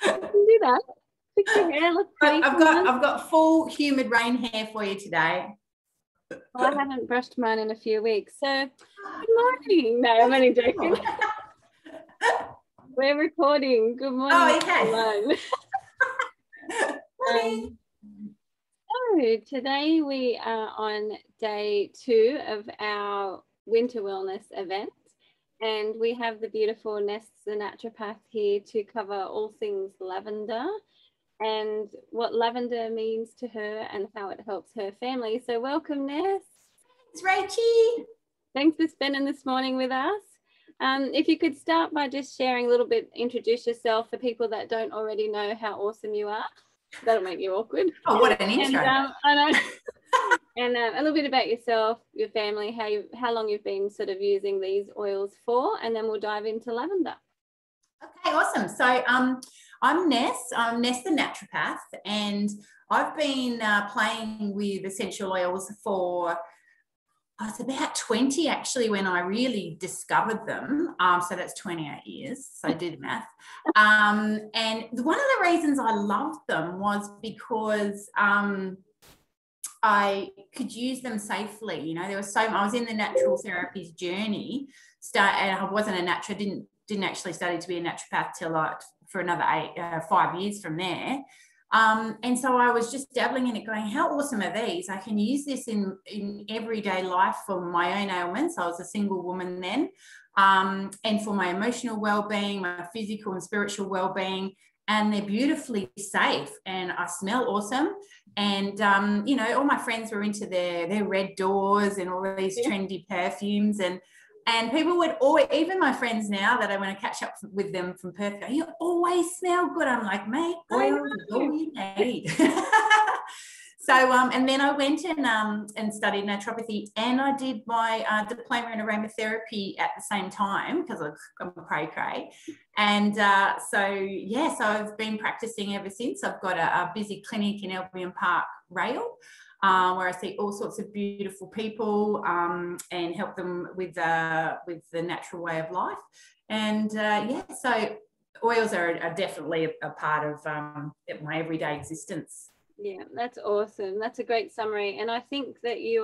You can do that. Fix your hair, look pretty. I've got full humid rain hair for you today. Well, I haven't brushed mine in a few weeks, so good morning. No, I'm only joking. We're recording. Good morning. Oh, okay. So today we are on day 2 of our winter wellness event, and we have the beautiful Ness, the naturopath, here to cover all things lavender and what lavender means to her and how it helps her family. So welcome, Ness. Thanks, Rachie. Thanks for spending this morning with us. If you could start by just sharing a little bit, introduce yourself for people that don't already know how awesome you are. That'll make you awkward. Oh, what an intro. And, I know. And a little bit about yourself, your family, how long you've been sort of using these oils for, and then we'll dive into lavender. Okay, awesome. So I'm Ness the naturopath, and I've been playing with essential oils for it's about 20 actually when I really discovered them. So that's 28 years. So do the math. And one of the reasons I loved them was because I could use them safely. You know, there was I was in the natural therapies journey. And I wasn't a naturopath. Didn't actually study to be a naturopath till for another 5 years from there. And so I was just dabbling in it going, how awesome are these? I can use this in everyday life for my own ailments. I was a single woman then. And for my emotional well-being, my physical and spiritual well-being. And they're beautifully safe, and I smell awesome. And, you know, all my friends were into their red doors and all these trendy perfumes. And people would always, even my friends now that I want to catch up with them from Perth, go, you always smell good. I'm like, mate, oil is all you need. So, and then I went and studied naturopathy, and I did my diploma in aromatherapy at the same time because I'm a cray. And so I've been practicing ever since. I've got a busy clinic in Albion Park Rail, where I see all sorts of beautiful people and help them with the natural way of life. And so oils are definitely a part of my everyday existence. Yeah, that's awesome. That's a great summary. And I think that you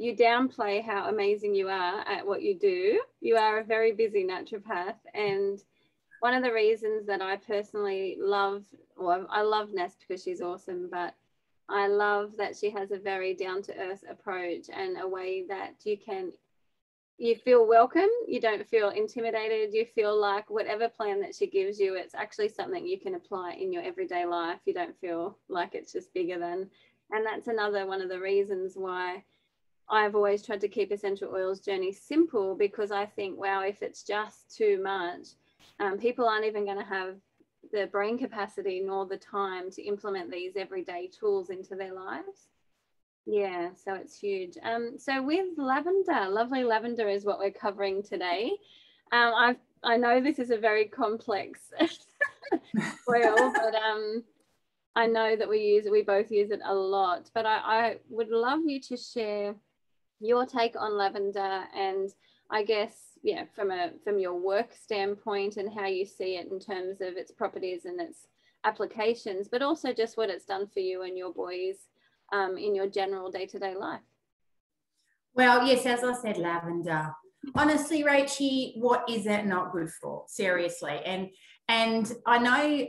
downplay how amazing you are at what you do. You are a very busy naturopath, and one of the reasons that I personally love, I love Ness because she's awesome, but I love that she has a very down-to-earth approach and a way that you feel welcome, you don't feel intimidated, you feel like whatever plan that she gives you, it's actually something you can apply in your everyday life. You don't feel like it's just bigger than. And that's another one of the reasons why I've always tried to keep essential oils journey simple, because I think, wow, if it's just too much, people aren't even going to have the brain capacity nor the time to implement these everyday tools into their lives. Yeah, so it's huge. So with lavender, lovely lavender is what we're covering today. I know this is a very complex oil, but I know that we both use it a lot. But I would love you to share your take on lavender, and I guess, yeah, from your work standpoint and how you see it in terms of its properties and its applications, but also just what it's done for you and your boys in your general day-to-day life. Well, yes, as I said, lavender. Honestly, Rachie, what is it not good for? Seriously. And I know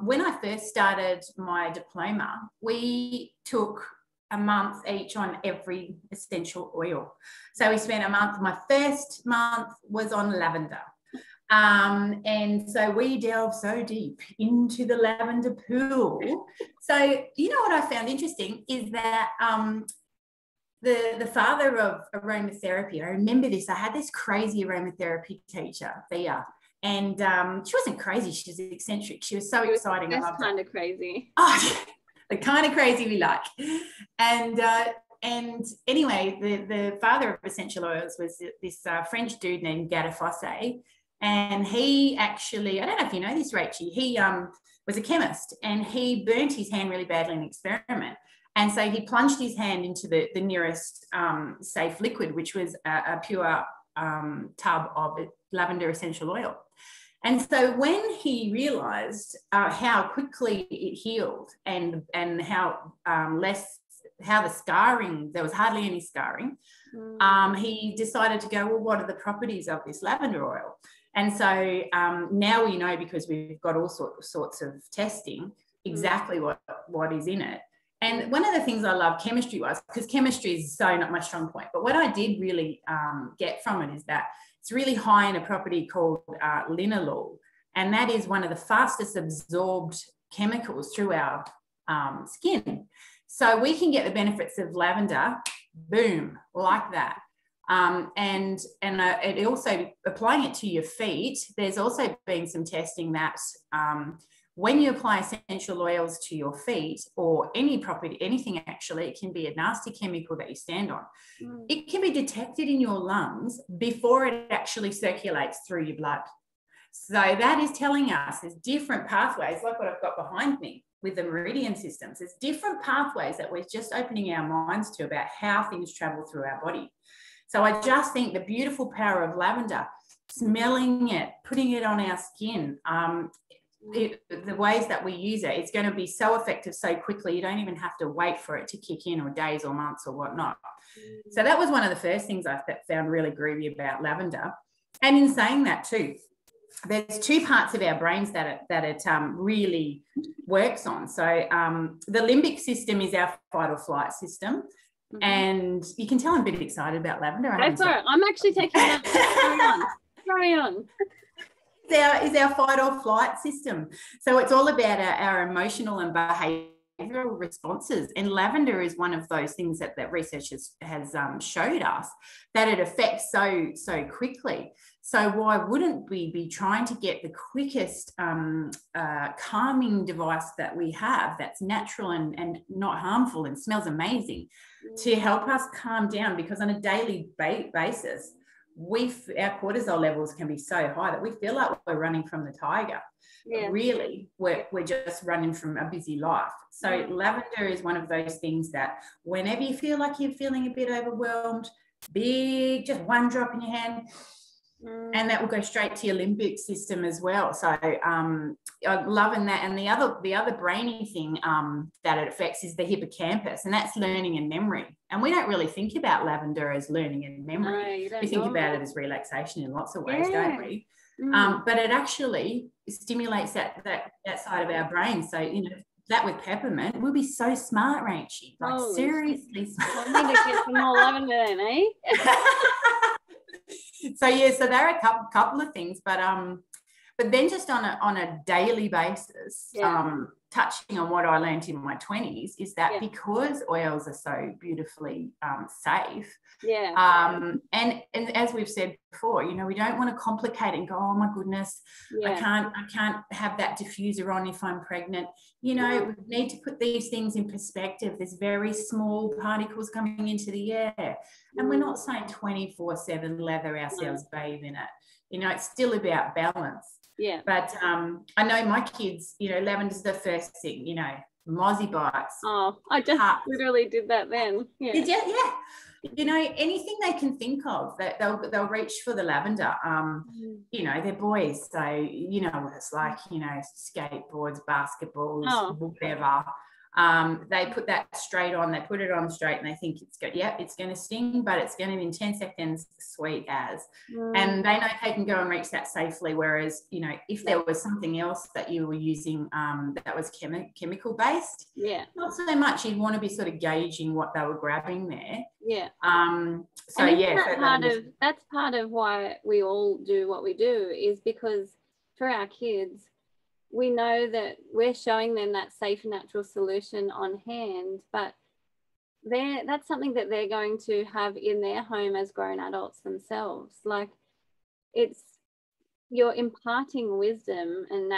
when I first started my diploma, we took a month each on every essential oil. So we spent a month. My first month was on lavender. And so we delved so deep into the lavender pool. So, you know what I found interesting is that the father of aromatherapy, I remember this, I had this crazy aromatherapy teacher, Thea, and she wasn't crazy, she was eccentric. She was so exciting. I loved kind of crazy. Oh, the kind of crazy we like. And anyway, the father of essential oils was this French dude named Gada Fosse. And he actually, I don't know if you know this, Rachie, he was a chemist, and he burnt his hand really badly in an experiment. And so he plunged his hand into the nearest safe liquid, which was a pure tub of lavender essential oil. And so when he realized how quickly it healed and how how the scarring, there was hardly any scarring, he decided to go, well, what are the properties of this lavender oil? And so now we know, because we've got all sorts of testing, exactly what is in it. And one of the things I love chemistry-wise, because chemistry is so not my strong point, but what I did really get from it is that it's really high in a property called linalool, and that is one of the fastest absorbed chemicals through our skin. So we can get the benefits of lavender, boom, like that. And it also, applying it to your feet, there's also been some testing that when you apply essential oils to your feet, or any property, anything actually, it can be a nasty chemical that you stand on. It can be detected in your lungs before it actually circulates through your blood. So that is telling us there's different pathways, like what I've got behind me with the meridian systems. There's different pathways that we're just opening our minds to about how things travel through our body. So I just think the beautiful power of lavender, smelling it, putting it on our skin, the ways that we use it, it's going to be so effective so quickly. You don't even have to wait for it to kick in, or days or months or whatnot. So that was one of the first things I found really groovy about lavender. And in saying that too, there's two parts of our brains that it really works on. So the limbic system is our fight or flight system. And you can tell I'm a bit excited about lavender. I'm actually taking that. Carry on. Is our fight or flight system. So it's all about our emotional and behavioural responses. And lavender is one of those things that research has showed us that it affects so quickly. So why wouldn't we be trying to get the quickest calming device that we have, that's natural and not harmful and smells amazing, to help us calm down? Because on a daily basis, our cortisol levels can be so high that we feel like we're running from the tiger. But really, we're just running from a busy life. So lavender is one of those things that whenever you feel like you're feeling a bit overwhelmed, just one drop in your hand, and that will go straight to your limbic system as well. So I'm loving that. And the other brainy thing that it affects is the hippocampus, and that's learning and memory. And we don't really think about lavender as learning and memory. We think about it as relaxation in lots of ways, don't we? But it actually stimulates that side of our brain. So, that with peppermint, we'll be so smart, Rachie. Like, seriously smart. I need to get some more lavender then, eh? So there are a couple of things, but then just on a daily basis, touching on what I learned in my 20s, is that because oils are so beautifully safe, and as we've said before, we don't want to complicate it and go, oh my goodness, I can't have that diffuser on if I'm pregnant. We need to put these things in perspective. There's very small particles coming into the air, and we're not saying 24/7 lather ourselves, bathe in it. It's still about balance. Yeah. But I know my kids, lavender's the first thing, mozzie bites. Oh, I just literally did that then. Yeah. Did you? Yeah. Anything they can think of, that they'll reach for the lavender. They're boys, so what it's like, skateboards, basketballs, whatever. They put that straight on, they put it on straight, and they think it's going to sting, but it's going to be in 10 seconds, sweet as. And they know they can go and reach that safely. Whereas, if there was something else that you were using that was chemical based, not so much. You'd want to be sort of gauging what they were grabbing there. Yeah. So that's part of why we all do what we do, is because for our kids, we know that we're showing them that safe, natural solution on hand, but that's something that they're going to have in their home as grown adults themselves. Like, you're imparting wisdom and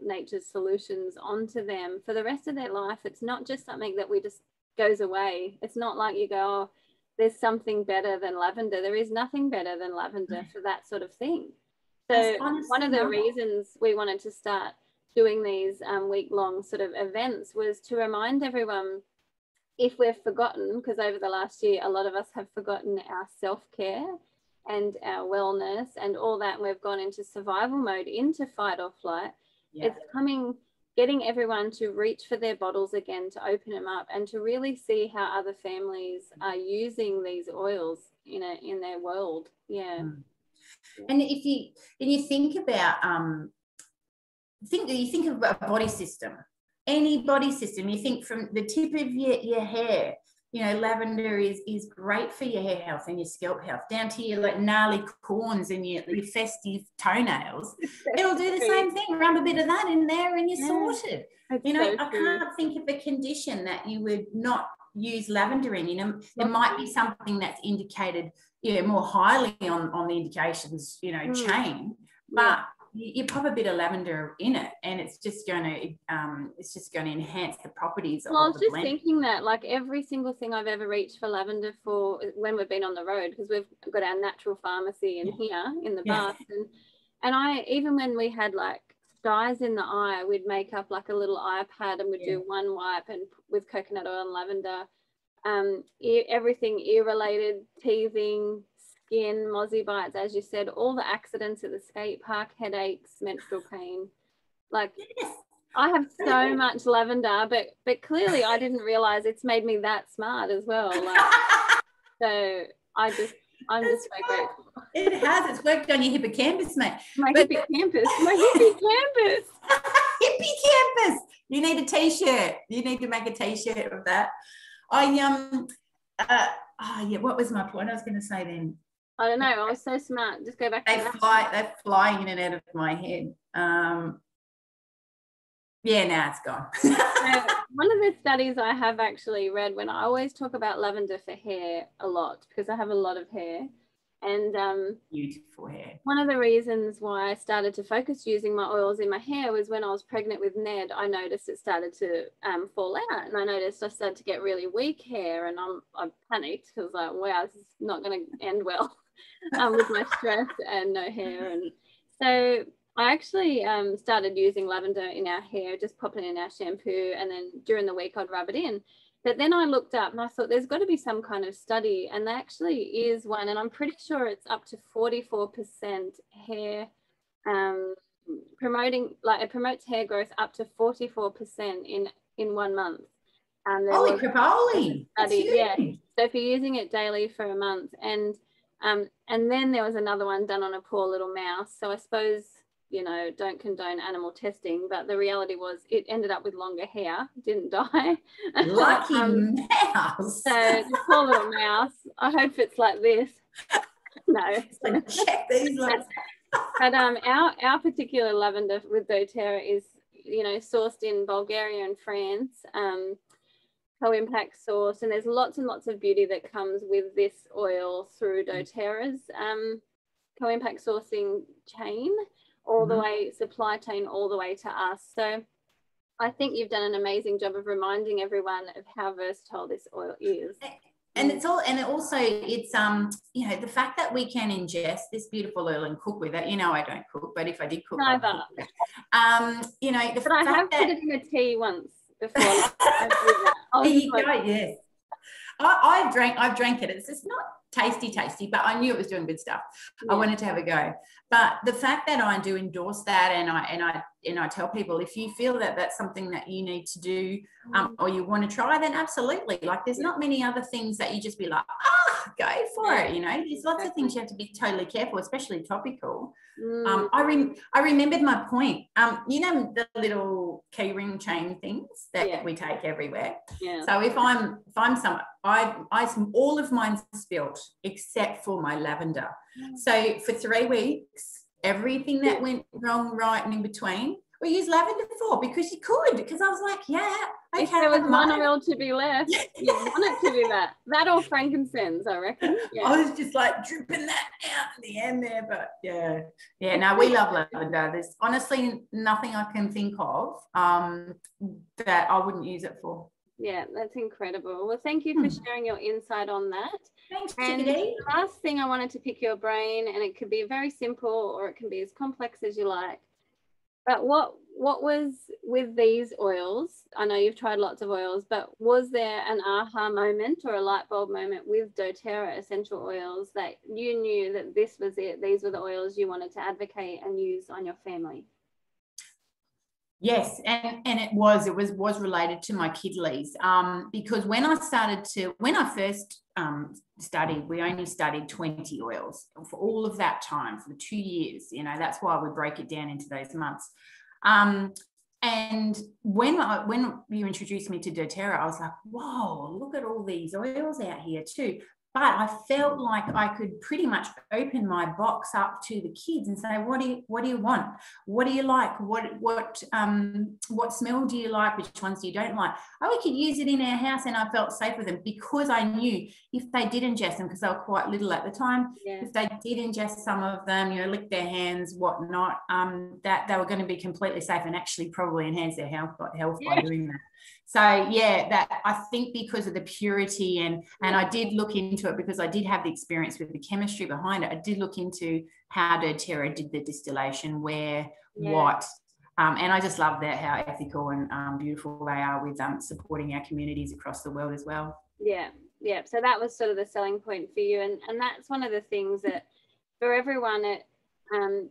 nature's solutions onto them for the rest of their life. It's not just something that just goes away. It's not like you go, oh, there's something better than lavender. There is nothing better than lavender for that sort of thing. So one of the reasons we wanted to start doing these week-long sort of events was to remind everyone, if we've forgotten, because over the last year a lot of us have forgotten our self-care and our wellness and all that, and we've gone into survival mode, into fight or flight, it's getting everyone to reach for their bottles again, to open them up and to really see how other families are using these oils in their world. And if you think about you think of a body system, any body system, you think from the tip of your hair, you know, lavender is great for your hair health and your scalp health, down to your like gnarly corns and your festive toenails. It'll do the same thing. Rub a bit of that in there and you're sorted. You know, I can't think of a condition that you would not use lavender in. You know, there might be something that's indicated, you know, more highly on the indications, you know, chain, but you pop a bit of lavender in it and it's just going to enhance the properties of the blend. I was just thinking that, like, every single thing I've ever reached for lavender for when we've been on the road, because we've got our natural pharmacy in here in the bath, and I, even when we had like dyes in the eye, we'd make up like a little eye pad and we'd do one wipe and with coconut oil and lavender, everything ear related, teething, skin, mozzie bites, as you said, all the accidents at the skate park, headaches, menstrual pain. Like, I have so much lavender, but clearly I didn't realize it's made me that smart as well. Like, so I'm just so grateful. It has. It's worked on your hippocampus, mate. My hippocampus. Hippie campus. You need a t-shirt. You need to make a t-shirt of that. What was my point? I was going to say then. I don't know. I was so smart. Just go back to that. They fly in and out of my head. Now it's gone. So one of the studies I have actually read, when I always talk about lavender for hair a lot, because I have a lot of hair, and beautiful hair. One of the reasons why I started to focus using my oils in my hair was when I was pregnant with Ned. I noticed it started to fall out, and I noticed I started to get really weak hair, and I panicked because like, wow, this is not going to end well with my stress and no hair. And so I actually started using lavender in our hair, just popping in our shampoo, and then during the week I'd rub it in. But then I looked up and I thought there's got to be some kind of study, and there actually is one, and I'm pretty sure it's up to 44% hair promoting, like it promotes hair growth up to 44% in 1 month. Holy crapoli! So if you're using it daily for a month, and then there was another one done on a poor little mouse. So I suppose, you know, don't condone animal testing, but the reality was it ended up with longer hair, didn't die. Lucky mouse. So the poor little mouse, I hope it's like this. No. Like, check these ones. But our particular lavender with doTERRA is, you know, sourced in Bulgaria and France, co-impact source, and there's lots and lots of beauty that comes with this oil through doTERRA's co-impact sourcing chain, all the way, supply chain, all the way to us. So I think you've done an amazing job of reminding everyone of how versatile this oil is. And it's you know, the fact that we can ingest this beautiful oil and cook with it. You know, I don't cook, but if I did cook, neither. You know, but I have put it in a tea once before. Yes. I've drank it. It's just not tasty, but I knew it was doing good stuff. I wanted to have a go. But the fact that I do endorse that, and I tell people, if you feel that that's something that you need to do, or you want to try, then absolutely. Like, there's not many other things that you just be like, go for it. You know, there's lots of things you have to be totally careful, especially topical. I remembered my point. You know, the little key ring chain things that we take everywhere. Yeah. So if I'm all of mine's spilt except for my lavender. So for 3 weeks, everything that went wrong, right, and in between, we used lavender for, because you could. Because I was like, okay. If there was one oil to be left, you want it to be that or frankincense, I reckon. Yeah. I was just like dripping that out in the end there, but no, we love lavender. There's honestly nothing I can think of that I wouldn't use it for. Yeah, that's incredible. Well, thank you for sharing your insight on that. Thanks, and Chickadee. The last thing I wanted to pick your brain, and it could be very simple or it can be as complex as you like. But what was with these oils? I know you've tried lots of oils, but was there an aha moment or a light bulb moment with doTERRA essential oils that you knew that this was it, these were the oils you wanted to advocate and use on your family? Yes, and it was related to my kidneys, because when I first studied, we only studied 20 oils for all of that time, for the 2 years. You know, that's why we break it down into those months. And when you introduced me to doTERRA, I was like, whoa, look at all these oils out here too. But I felt like I could pretty much open my box up to the kids and say, what do you want? What do you like? What smell do you like? Which ones do you don't like? Oh, we could use it in our house, and I felt safe with them because I knew if they did ingest them, because they were quite little at the time, if they did ingest some of them, you know, lick their hands, whatnot, that they were going to be completely safe and actually probably enhance their health by doing that. So yeah, that I think because of the purity and I did look into it because I did have the experience with the chemistry behind it. I did look into how doTERRA did the distillation, what, and I just love that how ethical and beautiful they are with supporting our communities across the world as well. Yeah. So that was sort of the selling point for you, and that's one of the things that for everyone,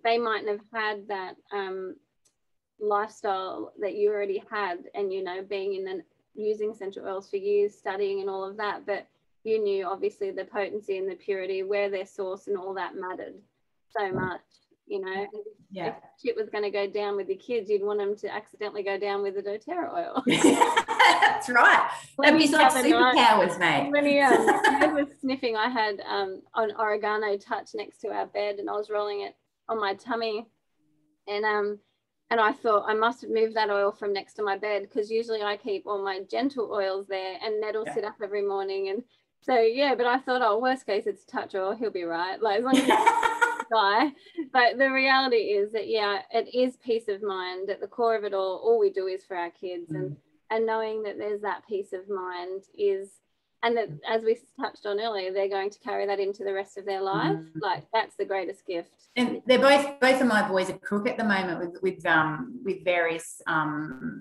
they mightn't have had that lifestyle that you already had, and you know, being in and using essential oils for years, studying and all of that, but you knew obviously the potency and the purity, where they're sourced and all that mattered so much, you know. If shit was going to go down with your kids, you'd want them to accidentally go down with the doTERRA oil. That's right. That'd be like superpowers, mate. When he was sniffing, I had an oregano touch next to our bed, and I was rolling it on my tummy, and I thought I must have moved that oil from next to my bed, because usually I keep all my gentle oils there, and Ned will sit up every morning. And so, but I thought, oh, worst case, it's touch oil. He'll be right. Like, as long as he die. But the reality is that, it is peace of mind. At the core of it all we do is for our kids. And knowing that there's that peace of mind is, and that, as we touched on earlier, they're going to carry that into the rest of their life. Like, that's the greatest gift. And they're both of my boys are cook at the moment with various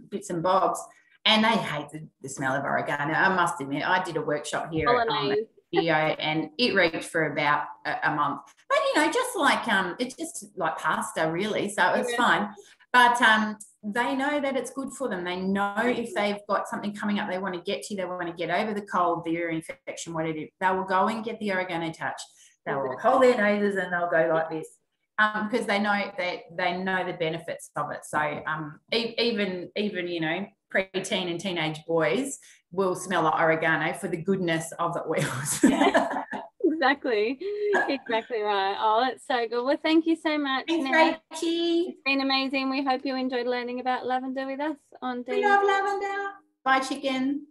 bits and bobs, and they hate the smell of oregano. I must admit, I did a workshop here at Studio, and it reeked for about a month. But you know, just like it's just like pasta, really. So it was fine. But they know that it's good for them. They know if they've got something coming up they want to get to, they want to get over the cold, the ear infection, whatever, they will go and get the oregano touch. They will hold their noses and they'll go like this, because they know the benefits of it. So even you know, preteen and teenage boys will smell like oregano for the goodness of the oils. Exactly right. Oh, that's so good. Well, thank you so much. Thanks, Rachie. It's been amazing. We hope you enjoyed learning about lavender with us on We love lavender. Bye, chicken.